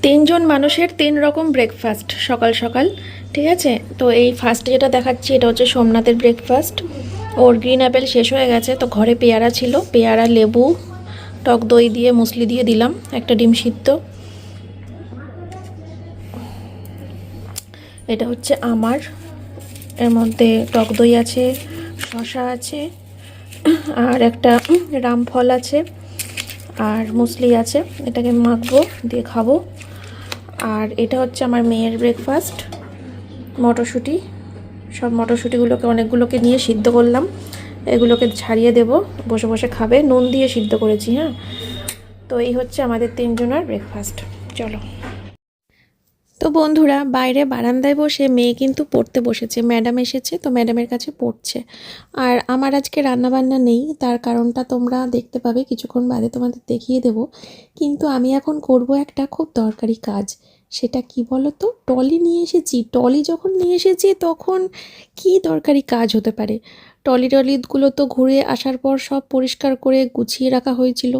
তিনজন মানুষের তিন রকম ব্রেকফাস্ট সকাল সকাল। ঠিক আছে, তো এই ফার্স্টে যেটা দেখাচ্ছি এটা হচ্ছে সোমনাথের ব্রেকফাস্ট। ওর গ্রিন অ্যাপেল শেষ হয়ে গেছে, তো ঘরে পেয়ারা ছিল, পেয়ারা লেবু টক দই দিয়ে মুসলি দিয়ে দিলাম, একটা ডিম সিদ্ধ। এটা হচ্ছে আমার, এর মধ্যে টক দই আছে, শশা আছে, আর একটা রামফল আছে, আর মুসলি আছে। এটাকে মাখবো, দিয়ে খাবো। আর এটা হচ্ছে আমার মেয়ের ব্রেকফাস্ট, মটরশুঁটি। সব মটরশুঁটিগুলোকে অনেকগুলোকে নিয়ে সিদ্ধ করলাম, এগুলোকে ছাড়িয়ে দেব, বসে বসে খাবে, নুন দিয়ে সিদ্ধ করেছি। হ্যাঁ, তো এই হচ্ছে আমাদের তিনজনের ব্রেকফাস্ট। চলো। তো বন্ধুরা, বাইরে বারান্দায় বসে মেয়ে কিন্তু পড়তে বসেছে, ম্যাডাম এসেছে তো ম্যাডামের কাছে পড়ছে। আর আমার আজকে রান্নাবান্না নেই, তার কারণটা তোমরা দেখতে পাবে কিছুক্ষণ বাদে, তোমাদের দেখিয়ে দেব। কিন্তু আমি এখন করব একটা খুব দরকারি কাজ। সেটা কি বলো তো? টলি নিয়ে এসেছি। টলি যখন নিয়ে এসেছি তখন কি দরকারি কাজ হতে পারে? টলিগুলো তো ঘুরে আসার পর সব পরিষ্কার করে গুছিয়ে রাখা হয়েছিল।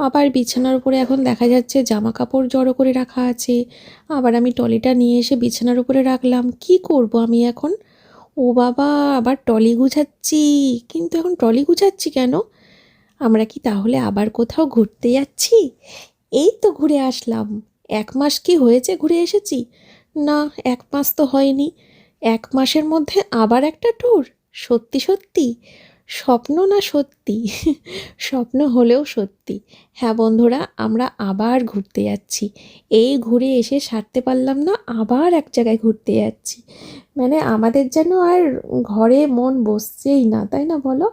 আবার বিছানার উপরে এখন দেখা যাচ্ছে জামা কাপড় জড়ো করে রাখা আছে। আবার আমি টলিটা নিয়ে এসে বিছানার উপরে রাখলাম। কি করব আমি এখন? ও বাবা, আবার টলি গুছাচ্ছি। কিন্তু এখন টলি গুছাচ্ছি কেন? আমরা কি তাহলে আবার কোথাও ঘুরতে যাচ্ছি? এই তো ঘুরে আসলাম। 1 মাস কি হয়েছে ঘুরে এসেছি? না, 1 মাস তো হয়নি। 1 মাসের মধ্যে আবার একটা ট্যুর? সত্যি সত্যি? স্বপ্ন না সত্যি? স্বপ্ন হলেও সত্যি। হ্যাঁ বন্ধুরা, আমরা আবার ঘুরতে যাচ্ছি। এই ঘুরে এসে সারতে পারলাম না, আবার এক জায়গায় ঘুরতে যাচ্ছি। মানে আমাদের যেন আর ঘরে মন বসছেই না, তাই না বলো?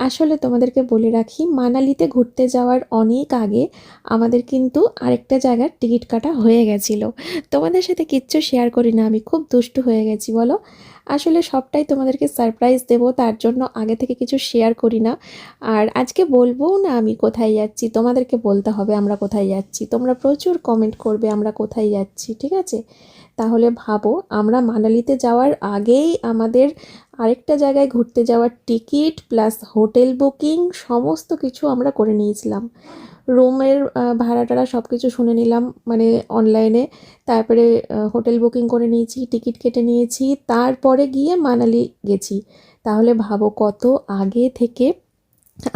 আসলে তোমাদেরকে বলে রাখি, মানালিতে ঘুরতে যাওয়ার অনেক আগে আমাদের কিন্তু আরেকটা জায়গার টিকিট কাটা হয়ে গেছিলো। তোমাদের সাথে কিচ্ছু শেয়ার করি না, আমি খুব দুষ্টু হয়ে গেছি বলো। আসলে সবটাই তোমাদেরকে সারপ্রাইজ দেবো, তার জন্য আগে থেকে কিছু শেয়ার করি না। আর আজকে বলবো না আমি কোথায় যাচ্ছি, তোমাদেরকে বলতে হবে আমরা কোথায় যাচ্ছি। তোমরা প্রচুর কমেন্ট করবে আমরা কোথায় যাচ্ছি, ঠিক আছে? তাহলে ভাবো, আমরা মানালিতে যাওয়ার আগেই আমাদের আরেকটা জায়গায় ঘুরতে যাওয়ার টিকিট প্লাস হোটেল বুকিং সমস্ত কিছু আমরা করে নিয়েছিলাম। রুমের ভাড়া টাড়া সব কিছু শুনে নিলাম, মানে অনলাইনে। তারপরে হোটেল বুকিং করে নিয়েছি, টিকিট কেটে নিয়েছি, তারপরে গিয়ে মানালি গেছি। তাহলে ভাবো কত আগে থেকে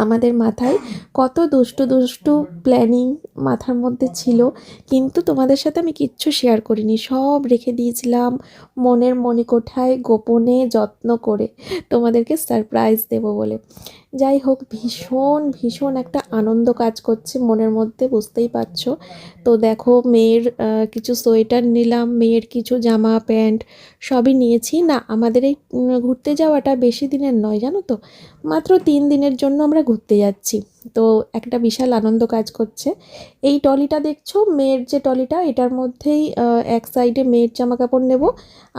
আমাদের মাথায় কত দুষ্টু দুষ্টু প্ল্যানিং মাথার মধ্যে ছিল। কিন্তু তোমাদের সাথে আমি কিচ্ছু শেয়ার করিনি, সব রেখে দিয়েছিলাম মনের মণিকোঠায় গোপনে যত্ন করে, তোমাদেরকে সারপ্রাইজ দেব বলে। যাই হোক, ভীষণ ভীষণ একটা আনন্দ কাজ করছে মনের মধ্যে, বুঝতেই পারছো। তো দেখো, মেয়ের কিছু সোয়েটার নিলাম, মেয়ের কিছু জামা প্যান্ট সবই নিয়েছি। না, আমাদের এই ঘুরতে যাওয়াটা বেশি দিনের নয়, জানো তো, মাত্র 3 দিনের জন্য আমরা ঘুরতে যাচ্ছি। তো একটা বিশাল আনন্দ কাজ করছে। এই টলিটা দেখছো, মেয়ের যে টলিটা, এটার মধ্যেই এক সাইডে মেয়ের জামা কাপড় নেব,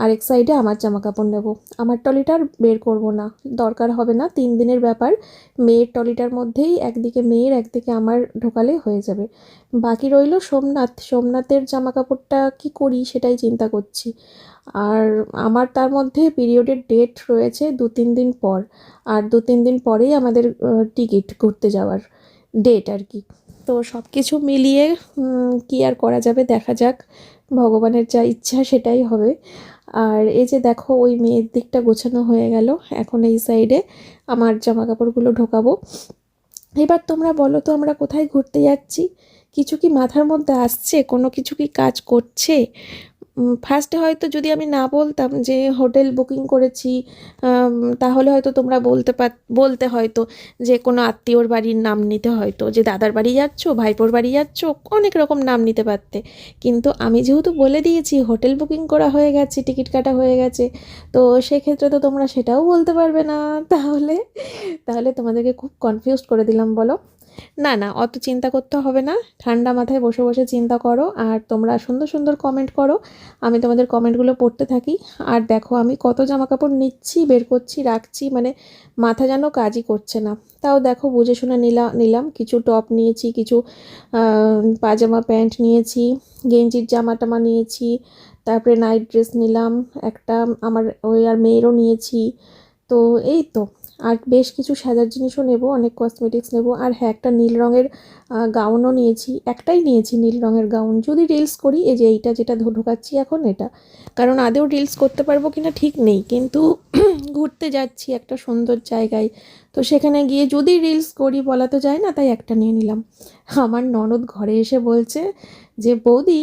আরেক সাইডে আমার জামা কাপড় নেব। আমার টলিটা আর বের করব না, দরকার হবে না, 3 দিনের ব্যাপার। মেয়ের টলিটার মধ্যেই একদিকে মেয়ের একদিকে আমার ঢোকালে হয়ে যাবে। বাকি রইল সোমনাথ। সোমনাথের জামা কাপড়টা কী করি সেটাই চিন্তা করছি। আর আমার তার মধ্যে পিরিয়ডের ডেট রয়েছে 2-3 দিন পর। আর 2-3 দিন পরেই আমাদের টিকিট ঘুরতে যাওয়ার ডেট আর কি। তো সব কিছু মিলিয়ে কি আর করা যাবে, দেখা যাক, ভগবানের যা ইচ্ছা সেটাই হবে। আর এই যে দেখো, ওই মেয়ের দিকটা গোছানো হয়ে গেল, এখন এই সাইডে আমার জামা কাপড়গুলো ঢোকাবো। এবার তোমরা বলো তো, আমরা কোথায় ঘুরতে যাচ্ছি? কিছু কি মাথার মধ্যে আসছে? কোনো কিছু কি কাজ করছে? ফার্স্টে হয়তো যদি আমি না বলতাম যে হোটেল বুকিং করেছি, তাহলে হয়তো তোমরা বলতে হয়তো যে কোনো আত্মীয়র বাড়ির নাম নিতে, হয়তো যে দাদার বাড়ি যাচ্ছ, ভাইপোর বাড়ি যাচ্ছ, অনেক রকম নাম নিতে পারতে। কিন্তু আমি যেহেতু বলে দিয়েছি হোটেল বুকিং করা হয়ে গেছে, টিকিট কাটা হয়ে গেছে, তো সেক্ষেত্রে তো তোমরা সেটাও বলতে পারবে না। তাহলে তাহলে তোমাদেরকে খুব কনফিউজড করে দিলাম বলো। না না, অত চিন্তা করতে হবে না, ঠান্ডা মাথায় বসে বসে চিন্তা করো, আর তোমরা সুন্দর সুন্দর কমেন্ট করো, আমি তোমাদের কমেন্টগুলো পড়তে থাকি। আর দেখো, আমি কত জামা কাপড় নিচ্ছি, বের করছি, রাখছি, মানে মাথা যেন কাজই করছে না। তাও দেখো, বুঝে শুনে নিলাম, কিছু টপ নিয়েছি, কিছু পাজামা প্যান্ট নিয়েছি, গেঞ্জির জামা টামা নিয়েছি, তারপরে নাইট ড্রেস নিলাম একটা, আমার ওই আর মেয়েরও নিয়েছি। তো এই তো, আর বেশ কিছু সাজার জিনিসও নেব, অনেক কসমেটিক্স নেব। আর হ্যাঁ, একটা নীল রঙের গাউনও নিয়েছি, একটাই নিয়েছি নীল রঙের গাউন। যদি রিলস করি, এই যে এইটা যেটা ঢোকাচ্ছি এখন এটা, কারণ আদেও রিলস করতে পারবো কিনা ঠিক নেই, কিন্তু ঘুরতে যাচ্ছি একটা সুন্দর জায়গায়, তো সেখানে গিয়ে যদি রিলস করি বলা তো যায় না, তাই একটা নিয়ে নিলাম। আমার ননদ ঘরে এসে বলছে যে বৌদি,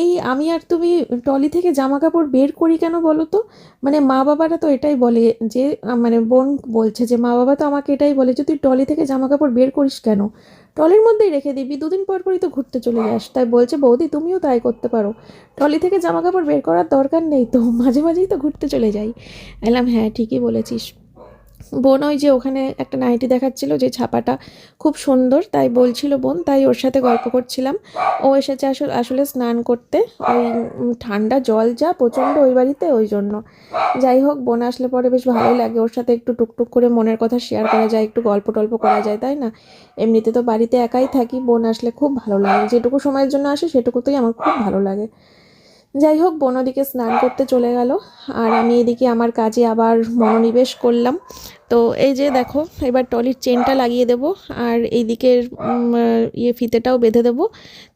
এই আমি আর তুমি টলি থেকে জামা কাপড় বের করি কেন বলো তো? মানে মা বাবারা তো এটাই বলে যে, মানে বোন বলছে যে মা বাবা তো আমাকে এটাই বলে যে তুই টলি থেকে জামা কাপড় বের করিস কেন, টলির মধ্যেই রেখে দিবি, দুদিন পর পরই তো ঘুরতে চলে যাস। তাই বলছে বৌদি তুমিও তাই করতে পারো, টলি থেকে জামা কাপড় বের করার দরকার নেই তো, মাঝে মাঝেই তো ঘুরতে চলে যাই। এলাম হ্যাঁ ঠিকই বলেছিস। বোন ওই যে ওখানে একটা নাইটি দেখাচ্ছিল যে ছাপাটা খুব সুন্দর, তাই বলছিল বোন, তাই ওর সাথে গল্প করছিলাম। ও এসেছে আসলে স্নান করতে, ওই ঠান্ডা জল যা প্রচণ্ড ওই বাড়িতে, ওই জন্য। যাই হোক, বোন আসলে পরে বেশ ভালোই লাগে, ওর সাথে একটু টুকটুক করে মনের কথা শেয়ার করা যায়, একটু গল্প টল্প করা যায়, তাই না? এমনিতে তো বাড়িতে একাই থাকি, বোন আসলে খুব ভালো লাগে, যেটুকু সময়ের জন্য আসে সেটুকুতেই আমার খুব ভালো লাগে। যাই হোক, বোন ওদিকে স্নান করতে চলে গেল, আর আমি এদিকে আমার কাজে আবার মনোনিবেশ করলাম। তো এই যে দেখো, এবার টলির চেনটা লাগিয়ে দেব, আর এই দিকের ফিতেটাও বেঁধে দেবো,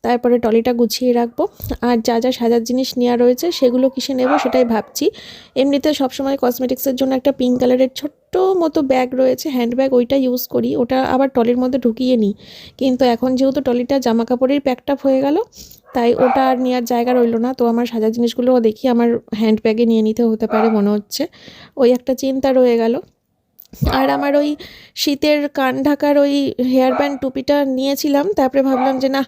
তারপরে টলিটা গুছিয়ে রাখবো। আর যা যা সাজার জিনিস নেওয়া রয়েছে সেগুলো কিসে নেব সেটাই ভাবছি। এমনিতে সবসময় কসমেটিক্সের জন্য একটা পিঙ্ক কালারের ছোট্ট মতো ব্যাগ রয়েছে, হ্যান্ড ব্যাগ, ওইটা ইউজ করি, ওটা আবার টলির মধ্যে ঢুকিয়ে নিই। কিন্তু এখন যেহেতু টলিটা জামা কাপড়ের প্যাকড আপ হয়ে গেল, তাই ওটা আর নেওয়ার জায়গা রইলো না। তো আমার সাজার জিনিসগুলো দেখি আমার হ্যান্ড ব্যাগে নিয়ে নিতে হতে পারে মনে হচ্ছে, ওই একটা চিন্তা রয়ে গেল। আর আমার ওই শীতের কান ঢাকার ওই হেয়ার ব্যান্ড টুপিটা নিয়েছিলাম, তারপরে ভাবলাম যে না,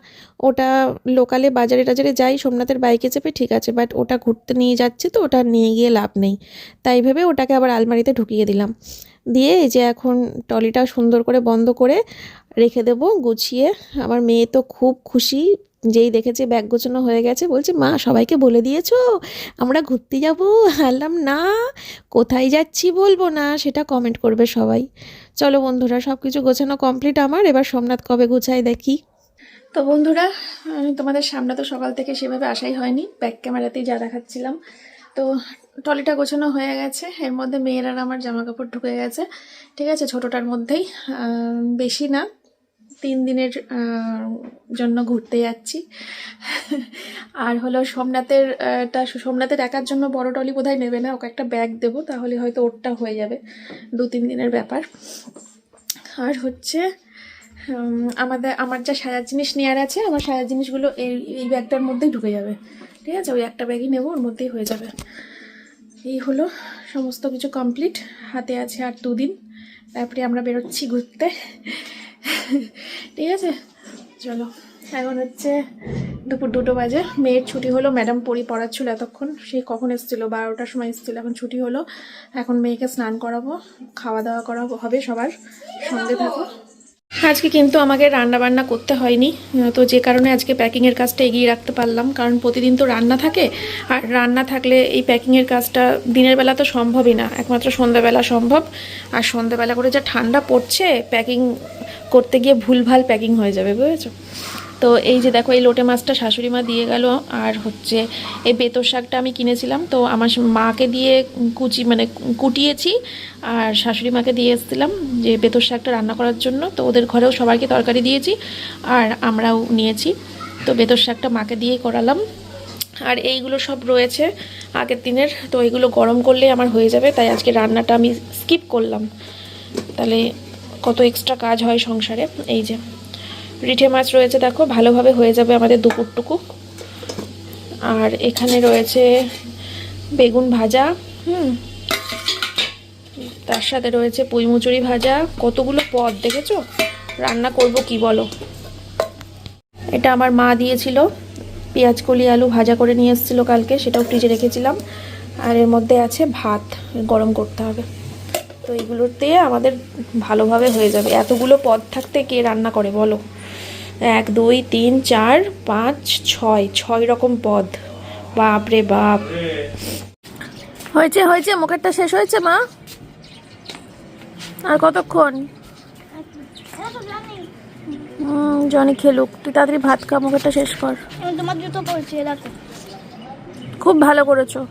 ওটা লোকালে বাজারে টাজারে যাই সোমনাথের বাইকে চেপে ঠিক আছে, বাট ওটা ঘুরতে নিয়ে যাচ্ছি তো ওটা নিয়ে গিয়ে লাভ নেই, তাই ভেবে ওটাকে আবার আলমারিতে ঢুকিয়ে দিলাম। দিয়ে এই যে এখন টলিটা সুন্দর করে বন্ধ করে রেখে দেবো গুছিয়ে। আমার মেয়ে তো খুব খুশি, যেই দেখেছে ব্যাগ গোছানো হয়ে গেছে বলছে মা সবাইকে বলে দিয়েছো আমরা ঘুরতে যাবো? বললাম না, কোথায় যাচ্ছি বলবো না, সেটা কমেন্ট করবে সবাই। চলো বন্ধুরা, সব কিছু গোছানো কমপ্লিট আমার, এবার সোমনাথ কবে গুছাই দেখি। তো বন্ধুরা, তোমাদের সামনে তো সকাল থেকে সেভাবে আসাই হয়নি, ব্যাক ক্যামেরাতেই যা দেখাচ্ছিলাম। তো টলিটা গোছানো হয়ে গেছে, এর মধ্যে মেয়ের আর আমার জামা কাপড় ঢুকে গেছে, ঠিক আছে, ছোটোটার মধ্যেই, বেশি না, 3 দিনের জন্য ঘুরতে যাচ্ছি। আর হলো সোমনাথের একার জন্য বড় টলি বোধহয় নেবে না, ওকে একটা ব্যাগ দেবো, তাহলে হয়তো ওরটা হয়ে যাবে, 2-3 দিনের ব্যাপার। আর হচ্ছে আমার যা সাজার জিনিস নেওয়ার আছে, আমার সাজার জিনিসগুলো এই ব্যাগটার মধ্যেই ঢুকে যাবে, ঠিক আছে, ওই একটা ব্যাগই নেবো, ওর মধ্যেই হয়ে যাবে। এই হলো সমস্ত কিছু কমপ্লিট, হাতে আছে আর 2 দিন, তারপরে আমরা বেরোচ্ছি ঘুরতে। ঠিক আছে, চলো। এখন হচ্ছে দুপুর 2টো বাজে, মেয়ের ছুটি হলো, ম্যাডাম পড়াচ্ছিল এতক্ষণ, সেই কখন এসেছিলো, 12টার সময় এসেছিলো, এখন ছুটি হলো। এখন মেয়েকে স্নান করাবো, খাওয়া দাওয়া করা হবে, সবার সঙ্গে থাকো। আজকে কিন্তু আমাকে রান্না বান্না করতে হয়নি, তো যে কারণে আজকে প্যাকিংয়ের কাজটা এগিয়ে রাখতে পারলাম, কারণ প্রতিদিন তো রান্না থাকে, আর রান্না থাকলে এই প্যাকিংয়ের কাজটা দিনের বেলা তো সম্ভবই না, একমাত্র সন্ধ্যাবেলা সম্ভব। আর সন্ধ্যাবেলা করে যা ঠান্ডা পড়ছে, প্যাকিং করতে গিয়ে ভুলভাল প্যাকিং হয়ে যাবে, বুঝেছো? তো এই যে দেখো, এই লোটে মাছটা শাশুড়ি মা দিয়ে গেল, আর হচ্ছে এই বেতর শাকটা আমি কিনেছিলাম, তো আমার মাকে দিয়ে কুটিয়েছি, আর শাশুড়ি মাকে দিয়ে এসেছিলাম যে বেতর শাকটা রান্না করার জন্য, তো ওদের ঘরেও সবাইকে তরকারি দিয়েছি, আর আমরাও নিয়েছি, তো বেতর শাকটা মাকে দিয়েই করালাম। আর এইগুলো সব রয়েছে আগের দিনের, তো এইগুলো গরম করলে আমার হয়ে যাবে, তাই আজকে রান্নাটা আমি স্কিপ করলাম, তাহলে কত এক্সট্রা কাজ হয় সংসারে। এই যে রিঠে মাছ রয়েছে, দেখো ভালোভাবে হয়ে যাবে আমাদের দুপুরটুকু। আর এখানে রয়েছে বেগুন ভাজা, তার সাথে রয়েছে পুঁই মুচুরি ভাজা, কতগুলো পদ দেখেছো, রান্না করব কি বলো। এটা আমার মা দিয়েছিল, পেঁয়াজ কলি আলু ভাজা করে নিয়ে এসেছিলো কালকে, সেটাও ফ্রিজে রেখেছিলাম। আর এর মধ্যে আছে ভাত, গরম করতে হবে, তো এগুলোতে আমাদের ভালোভাবে হয়ে যাবে। এতগুলো পদ থাকতে কে রান্না করে বলো? 1 2 3 4 5 6 রকম পদ, বাপ রে বাপ। হয়েছে মুখেরটা শেষ হয়েছে মা, আর কতক্ষণ? জনি খেলুক, তুই তাড়াতাড়ি ভাত খা, মুখেরটা শেষ কর। তোমার জুতো পড়ছে দেখো, খুব ভালো করেছো।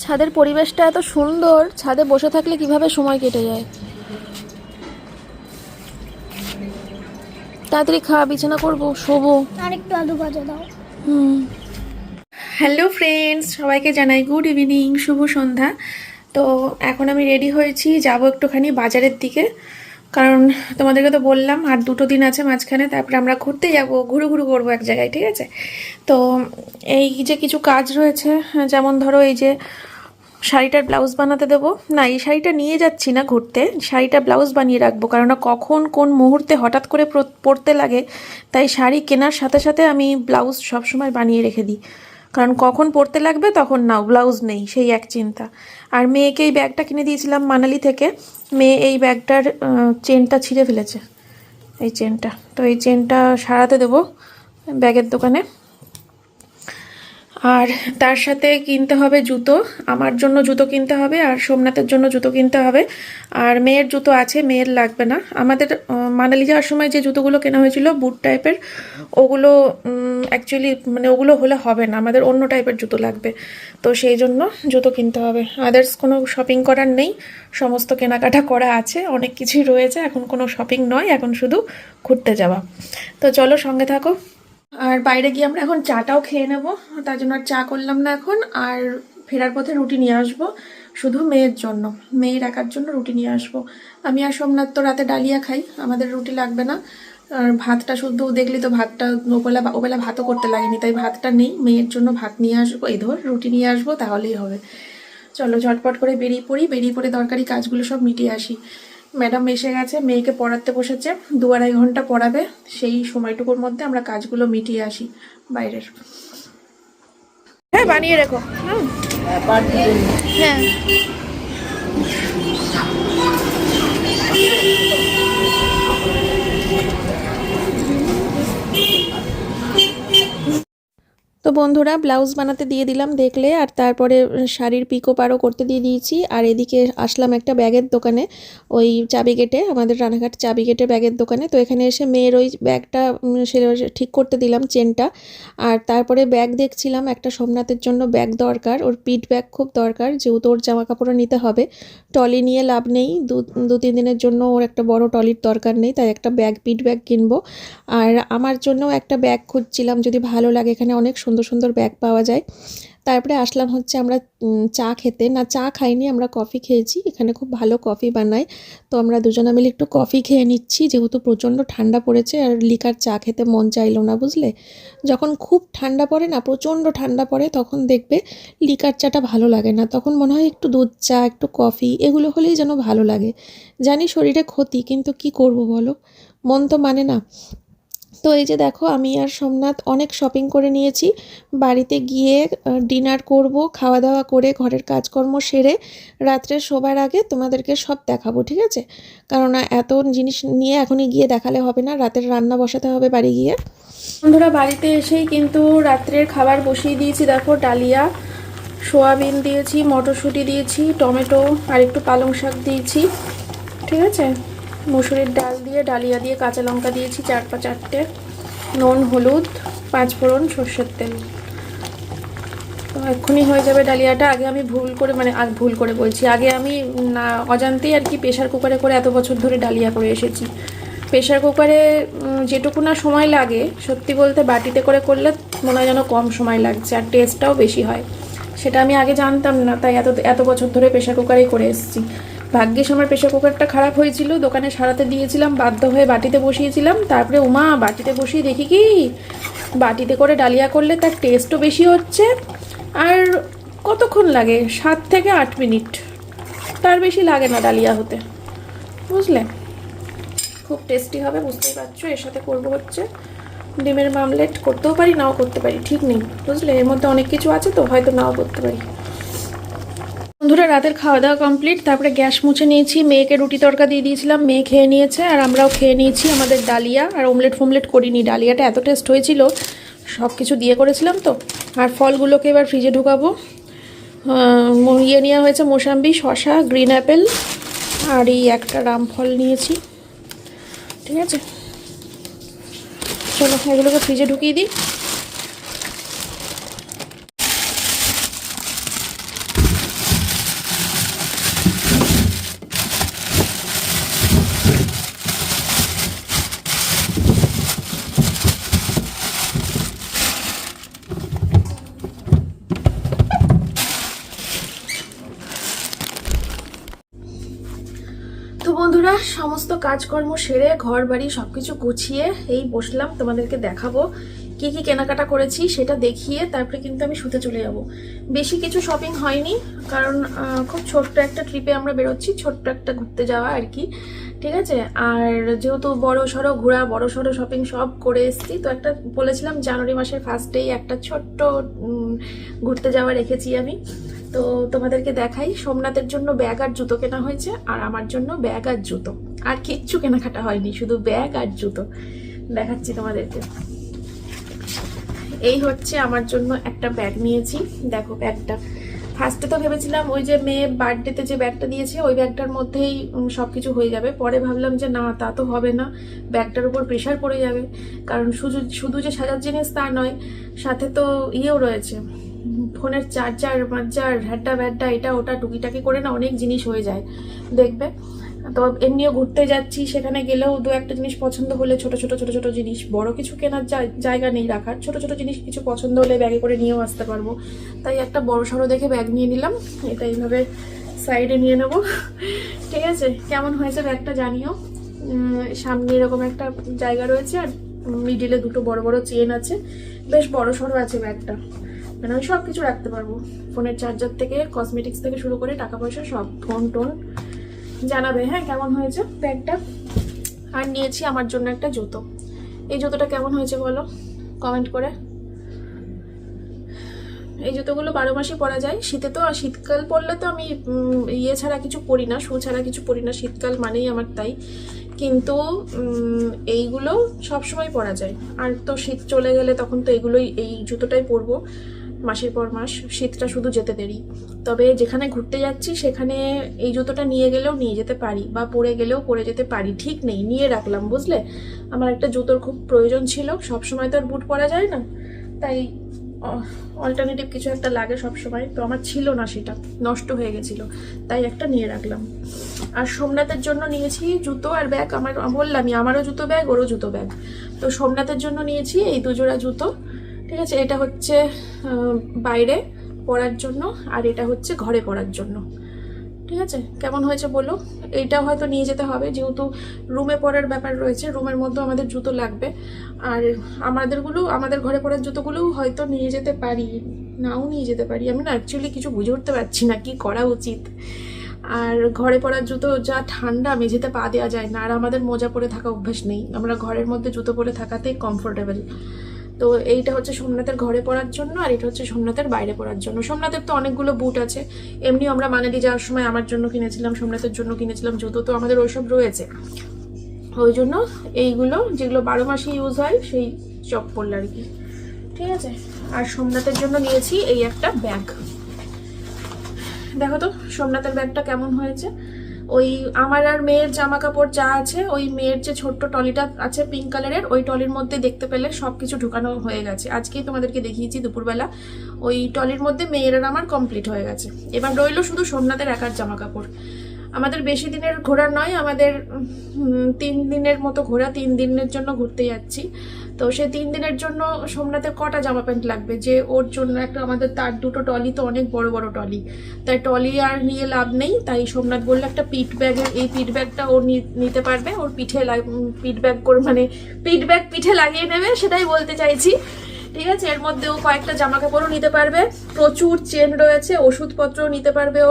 ছাদের পরিবেশটা এত সুন্দর, ছাদে বসে থাকলে কিভাবে সময় কেটে যায়। তাড়াতাড়ি খা, বিছানা করবো, শোবো। আর একটু আলু ভাজা দাও। হ্যালো ফ্রেন্ডস, সবাইকে জানাই গুড ইভিনিং, শুভ সন্ধ্যা। তো এখন আমি রেডি হয়েছি, যাব একটুখানি বাজারের দিকে, কারণ তোমাদেরকে তো বললাম আর 2 দিন আছে মাঝখানে, তারপরে আমরা ঘুরতে যাব, ঘুরু ঘুরু করবো এক জায়গায়, ঠিক আছে। তো এই যে কিছু কাজ রয়েছে, যেমন ধরো এই যে শাড়িটার ব্লাউজ বানাতে দেবো না, এই শাড়িটা নিয়ে যাচ্ছি না ঘুরতে, শাড়িটা ব্লাউজ বানিয়ে রাখবো, কারণ কখন কোন মুহূর্তে হঠাৎ করে পরতে লাগে, তাই শাড়ি কেনার সাথে সাথে আমি ব্লাউজ সবসময় বানিয়ে রেখে দিই, কারণ কখন পরতে লাগবে তখন নাও ব্লাউজ নেই, সেই এক চিন্তা। আর মেয়েকে এই ব্যাগটা কিনে দিয়েছিলাম মানালি থেকে, মেয়ে এই ব্যাগটার চেনটা ছিঁড়ে ফেলেছে, এই চেনটা, তো এই চেনটা সারাতে দেবো ব্যাগের দোকানে। আর তার সাথে কিনতে হবে জুতো, আমার জন্য জুতো কিনতে হবে আর সোমনাথের জন্য জুতো কিনতে হবে। আর মেয়ের জুতো আছে, মেয়ের লাগবে না। আমাদের মানালি যাওয়ার সময় যে জুতোগুলো কেনা হয়েছিল বুট টাইপের, ওগুলো অ্যাকচুয়ালি মানে ওগুলো হলে হবে না, আমাদের অন্য টাইপের জুতো লাগবে, তো সেই জন্য জুতো কিনতে হবে। আদার্স কোনো শপিং করার নেই, সমস্ত কেনাকাটা করা আছে, অনেক কিছুই রয়েছে, এখন কোনো শপিং নয়, এখন শুধু ঘুরতে যাওয়া। তো চলো সঙ্গে থাকো। আর বাইরে গিয়ে আমরা এখন চাটাও খেয়ে নেব, তার জন্য আর চা করলাম না এখন। আর ফেরার পথে রুটি নিয়ে আসবো, শুধু মেয়ের জন্য, মেয়ের একার জন্য রুটি নিয়ে আসবো। আমি আর সোমনাথ তো রাতে ডালিয়া খাই, আমাদের রুটি লাগবে না। আর ভাতটা শুধু দেখলি তো, ভাতটা ওবেলা ভাতও করতে লাগেনি, তাই ভাতটা নেই, মেয়ের জন্য ভাত নিয়ে আসবো, এই ধর রুটি নিয়ে আসবো, তাহলেই হবে। চলো ঝটপট করে বেরিয়ে পড়ি, বেরিয়ে পড়ে দরকারি কাজগুলো সব মিটিয়ে আসি। ম্যাডাম এসে গেছে, মেয়েকে পড়াতে বসেছে, 2-2.5 ঘন্টা পড়াবে, সেই সময়টুকুর মধ্যে আমরা কাজগুলো মিটিয়ে আসি বাইরের। হ্যাঁ বানিয়ে রেখো। হ্যাঁ তো বন্ধুরা, ব্লাউজ বানাতে দিয়ে দিলাম দেখলে, আর তারপরে শাড়ির পিকো পারও করতে দিয়ে দিয়েছি। আর এদিকে আসলাম একটা ব্যাগের দোকানে, ওই চাবি গেটে, আমাদের রানাঘাট চাবি গেটে ব্যাগের দোকানে। তো এখানে এসে মেয়ের ওই ব্যাগটা ঠিক করতে দিলাম, চেনটা। আর তারপরে ব্যাগ দেখছিলাম, একটা সোমনাথের জন্য ব্যাগ দরকার, ওর পিঠ ব্যাগ খুব দরকার, যেহেতু ওর জামা কাপড়ও নিতে হবে। টলি নিয়ে লাভ নেই, 2-3 দিনের জন্য ওর একটা বড় টলির দরকার নেই, তাই একটা ব্যাগ, পিঠ ব্যাগ কিনবো। আর আমার জন্যও একটা ব্যাগ খুঁজছিলাম, যদি ভালো লাগে, এখানে অনেক সুন্দর সুন্দর ব্যাগ পাওয়া যায়। তারপরে আসলাম হচ্ছে আমরা চা খেতে, না চা খাইনি, আমরা কফি খেয়েছি, এখানে খুব ভালো কফি বানায়, তো আমরা দুজনে মিলে একটু কফি খেয়ে নিচ্ছি, যেহেতু প্রচণ্ড ঠান্ডা পড়েছে, আর লিকার চা খেতে মন চাইলো না, বুঝলে। যখন খুব ঠান্ডা পড়ে না, প্রচণ্ড ঠান্ডা পড়ে, তখন দেখবে লিকার চাটা ভালো লাগে না, তখন মনে হয় একটু দুধ চা, একটু কফি, এগুলো হলেই যেন ভালো লাগে। জানি শরীরে ক্ষতি, কিন্তু কি করব বলো, মন তো মানে না। তো এই যে দেখো, আমি আর সোমনাথ অনেক শপিং করে নিয়েছি, বাড়িতে গিয়ে ডিনার করব, খাওয়া দাওয়া করে ঘরের কাজকর্ম সেরে রাত্রে শোবার আগে তোমাদেরকে সব দেখাবো, ঠিক আছে। কারণ এত জিনিস নিয়ে এখনই গিয়ে দেখালে হবে না, রাতের রান্না বসাতে হবে বাড়ি গিয়ে। বন্ধুরা, বাড়িতে এসেই কিন্তু রাত্রের খাবার বসিয়ে দিয়েছি, দেখো ডালিয়া, সোয়াবিন দিয়েছি, মটরশুঁটি দিয়েছি, টমেটো আর একটু পালং শাক দিয়েছি, ঠিক আছে। মুসুরির ডাল দিয়ে, ডালিয়া দিয়ে, কাঁচা লঙ্কা দিয়েছি 4-5-4টে, নুন, হলুদ, 5 ফোড়ন, সর্ষের তেল। তো এক্ষুনি হয়ে যাবে ডালিয়াটা। আগে আমি ভুল করে বলছি, আগে আমি না অজান্তেই আর কি প্রেশার কুকারে করে এত বছর ধরে ডালিয়া করে এসেছি। প্রেশার কুকারে যেটুকু না সময় লাগে, সত্যি বলতে বাটিতে করে করলে মনে হয় যেন কম সময় লাগছে, আর টেস্টটাও বেশি হয়। সেটা আমি আগে জানতাম না, তাই এত বছর ধরে প্রেশার কুকারেই করে এসেছি। ভাগ্যিস আমার প্রেশার কুকারটা খারাপ হয়েছিল, দোকানে সারাতে দিয়েছিলাম, বাধ্য হয়ে বাটিতে বসিয়েছিলাম। তারপরে বাটিতে বসিয়ে দেখি কি, বাটিতে করে ডালিয়া করলে তার টেস্টও বেশি হচ্ছে, আর কতক্ষণ লাগে, 7 থেকে 8 মিনিট, তার বেশি লাগে না ডালিয়া হতে, বুঝলে। খুব টেস্টি হবে, বুঝতেই পারছো। এর সাথে করবো হচ্ছে ডিমের মামলেট, করতেও পারি নাও করতে পারি, ঠিক নেই, বুঝলে। এর মধ্যে অনেক কিছু আছে, তো হয়তো নাও করতে পারি। বন্ধুরা, রাতের খাওয়া দাওয়া কমপ্লিট, তারপরে গ্যাস মুছে নিয়েছি, মেয়েকে রুটি তড়কা দিয়ে দিয়েছিলাম, মেয়ে খেয়ে নিয়েছে, আর আমরাও খেয়ে নিয়েছি আমাদের ডালিয়া। আর অমলেট করিনি, ডালিয়াটা এত টেস্ট হয়েছিল, সব কিছু দিয়ে করেছিলাম তো। আর ফলগুলোকে এবার ফ্রিজে ঢুকাবো। নেওয়া হয়েছে মোসাম্বি, শশা, গ্রিন অ্যাপেল, আর এই একটা রামফল নিয়েছি, ঠিক আছে। চলো এগুলোকে ফ্রিজে ঢুকিয়ে দিই। কাজকর্ম সেরে ঘর বাড়ি সবকিছু গুছিয়ে এই বসলাম, তোমাদেরকে দেখাবো কি কি কেনাকাটা করেছি সেটা দেখিয়ে তারপরে কিন্তু আমি শুতে চলে যাব। বেশি কিছু শপিং হয়নি, কারণ খুব ছোট্ট একটা ট্রিপে আমরা বেরোচ্ছি, ছোট্ট একটা ঘুরতে যাওয়া আর কি, ঠিক আছে। আর যেহেতু বড় সড়ো ঘোরা, বড় সড়ো শপিং সব করে এসেছি, তো একটা বলেছিলাম জানুয়ারি মাসের ফার্স্টেই একটা ছোট্ট ঘুরতে যাওয়া রেখেছি আমি। তো তোমাদেরকে দেখাই, সোমনাথের জন্য ব্যাগ আর জুতো কেনা হয়েছে, আর আমার জন্য ব্যাগ আর জুতো, আর কিচ্ছু কেনাকাটা হয়নি, শুধু ব্যাগ আর জুতো। দেখাচ্ছি তোমাদেরকে। এই হচ্ছে আমার জন্য একটা ব্যাগ নিয়েছি, দেখো ব্যাগটা। ফার্স্টে তো ভেবেছিলাম ওই যে মেয়ে বার্থডেতে যে ব্যাগটা দিয়েছে ওই ব্যাগটার মধ্যেই সবকিছু হয়ে যাবে, পরে ভাবলাম যে না, তা তো হবে না, ব্যাগটার উপর প্রেশার পড়ে যাবে। কারণ শুধু যে সাজার জিনিস তা নয়, সাথে তো ইয়েও রয়েছে, ফোনের চার্জার মার্জার হ্যাড্ডা ব্যাড্ডা এটা ওটা টুকিটাকি করে না অনেক জিনিস হয়ে যায়, দেখবে। তো এমনিও ঘুরতে যাচ্ছি, সেখানে গেলেও দু একটা জিনিস পছন্দ হলে, ছোট ছোট জিনিস, বড় কিছু কেনার জায়গা নেই রাখার, ছোট ছোট জিনিস কিছু পছন্দ হলে ব্যাগে করে নিয়েও আসতে পারবো। তাই একটা বড় সড়ো দেখে ব্যাগ নিয়ে নিলাম, এটা এইভাবে সাইডে নিয়ে নেব, ঠিক আছে। কেমন হয়েছে ব্যাগটা জানিও। সামনে এরকম একটা জায়গা রয়েছে, আর মিডিলে দুটো বড় বড় চেন আছে, বেশ বড় সড়ো আছে ব্যাগটা, মানে আমি সব কিছু রাখতে পারবো, ফোনের চার্জার থেকে কসমেটিক্স থেকে শুরু করে টাকা পয়সা সব, ফোন টোন। জানাবে হ্যাঁ কেমন হয়েছে ব্যাগটা। আর নিয়েছি আমার জন্য একটা জুতো, এই জুতোটা কেমন হয়েছে বলো কমেন্ট করে। এই জুতোগুলো 12 মাসই পরা যায়, শীতে তো, শীতকাল পরলে তো আমি ইয়ে ছাড়া কিছু পরি না, শু ছাড়া কিছু পরি না, শীতকাল মানেই আমার তাই। কিন্তু এইগুলো সবসময় পরা যায়, আর তো শীত চলে গেলে তখন তো এই জুতোটাই পরবো মাসের পর মাস, শীতটা শুধু যেতে দেরি। তবে যেখানে ঘুরতে যাচ্ছি সেখানে এই জুতোটা নিয়ে গেলেও নিয়ে যেতে পারি, বা পরে গেলেও পরে যেতে পারি, ঠিক নেই, নিয়ে রাখলাম বুঝলে। আমার একটা জুতোর খুব প্রয়োজন ছিল, সব সময় তো আর বুট পরা যায় না, তাই অল্টারনেটিভ কিছু একটা লাগে সব সময়, তো আমার ছিল না, সেটা নষ্ট হয়ে গেছিল, তাই একটা নিয়ে রাখলাম। আর সোমনাথের জন্য নিয়েছি জুতো আর ব্যাগ, আমার বললামই আমারও জুতো ব্যাগ ওরও জুতো ব্যাগ। তো সোমনাথের জন্য নিয়েছি এই দুজোড়া জুতো, ঠিক আছে। এটা হচ্ছে বাইরে পরার জন্য, আর এটা হচ্ছে ঘরে পরার জন্য, ঠিক আছে। কেমন হয়েছে বলো। এইটা হয়তো নিয়ে যেতে হবে, যেহেতু রুমে পরার ব্যাপার রয়েছে, রুমের মধ্যে আমাদের জুতো লাগবে। আর আমাদের ঘরে পরার জুতোগুলোও হয়তো নিয়ে যেতে পারি, নাও নিয়ে যেতে পারি, আমি না অ্যাকচুয়ালি কিছু বুঝে উঠতে পারছি না কি করা উচিত। আর ঘরে পরার জুতো যা ঠান্ডা, মেঝেতে পা দেওয়া যায় না, আর আমাদের মোজা পরে থাকা অভ্যাস নেই, আমরা ঘরের মধ্যে জুতো পরে থাকাতেই কমফোর্টেবল। তো এইটা হচ্ছে সোমনাথের ঘরে পরার জন্য, আর এটা হচ্ছে সোমনাথের বাইরে পরার জন্য। সোমনাথের তো অনেকগুলো বুট আছে, এমনি আমরা মানালি যাওয়ার সময় আমার জন্য কিনেছিলাম, সোমনাথের জন্য কিনেছিলাম জুতো, তো আমাদের ওইসব রয়েছে, ওই জন্য এইগুলো যেগুলো 12 মাসে ইউজ হয় সেই চপ্পল আর কি, ঠিক আছে। আর সোমনাথের জন্য নিয়েছি এই একটা ব্যাগ, দেখো তো সোমনাথের ব্যাগটা কেমন হয়েছে। ওই আমার আর মেয়ের জামা কাপড় যা আছে, ওই মেয়ের যে ছোট্ট টলিটা আছে পিঙ্ক কালারের, ওই টলির মধ্যে দেখতে পেলে সবকিছু ঢুকানো হয়ে গেছে, আজকেই তোমাদেরকে দেখিয়েছি দুপুরবেলা। ওই টলির মধ্যে মেয়ের আর আমার কমপ্লিট হয়ে গেছে, এবার রইলো শুধু সোমনাথের একার জামা কাপড়। আমাদের বেশি দিনের ঘোরা নয়, আমাদের 3 দিনের মতো ঘোরা, 3 দিনের জন্য ঘুরতে যাচ্ছি। তো সেই 3 দিনের জন্য সোমনাথের কটা জামা প্যান্ট লাগবে, যে ওর জন্য একটা, আমাদের তার দুটো টলি তো অনেক বড় বড় টলি, তাই টলি আর নিয়ে লাভ নেই। তাই সোমনাথ বললো একটা পিঠ ব্যাগের, এই পিঠ ব্যাগটা ও নিতে পারবে, ওর পিঠ ব্যাগ করে, মানে পিঠ ব্যাগ পিঠে লাগিয়ে নেবে, সেটাই বলতে চাইছি, ঠিক আছে। এর মধ্যে ও কয়েকটা জামা কাপড়ও নিতে পারবে, প্রচুর চেন রয়েছে, ওষুধপত্রও নিতে পারবে,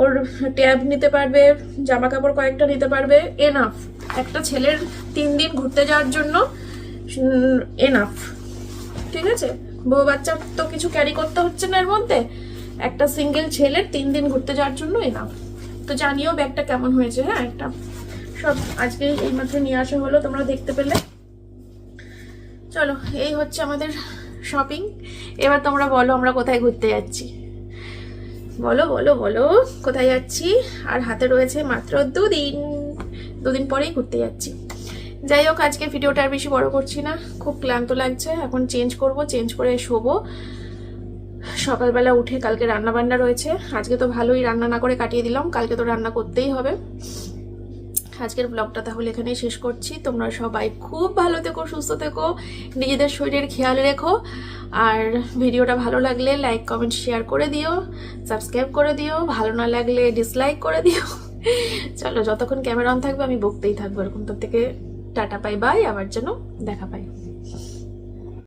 ওর ট্যাব নিতে পারবে, জামা কাপড় কয়েকটা নিতে পারবে, এনাফ একটা ছেলের 3 দিন ঘুরতে যাওয়ার জন্য, এনাফ, ঠিক আছে। বউ বাচ্চা তো কিছু ক্যারি করতে হচ্ছে না এর মধ্যে, একটা সিঙ্গেল ছেলের 3 দিন ঘুরতে যাওয়ার জন্য এনাফ। তো জানিও ব্যাগটা কেমন হয়েছে, হ্যাঁ। একটা সব আজকে এইমাত্র নিয়ে আসা হলো, তোমরা দেখতে পেলে। চলো, এই হচ্ছে আমাদের শপিং। এবার তোমরা বলো আমরা কোথায় ঘুরতে যাচ্ছি, বলো বলো বলো কোথায় যাচ্ছি। আর হাতে রয়েছে মাত্র 2 দিন পরেই ঘুরতে যাচ্ছি। যাই হোক, আজকে ভিডিওটা আর বেশি বড় করছি না, খুব ক্লান্ত লাগছে, এখন চেঞ্জ করব, চেঞ্জ করে শোবো। সকালবেলা উঠে কালকে রান্না বান্না রয়েছে, আজকে তো ভালোই রান্না না করে কাটিয়ে দিলাম, কালকে তো রান্না করতেই হবে। আজকের ব্লগটা তাহলে এখানেই শেষ করছি। তোমরা সবাই খুব ভালো থেকো, সুস্থ থেকো, নিজেদের শরীরের খেয়াল রেখো। আর ভিডিওটা ভালো লাগলে লাইক কমেন্ট শেয়ার করে দিও, সাবস্ক্রাইব করে দিও, ভালো না লাগলে ডিসলাইক করে দিও। চলো, যতক্ষণ ক্যামেরা অন থাকবে আমি বকতেই থাকবো এরকম। তোর থেকে টাটা, বাই বাই, আবার যেন দেখা পাই।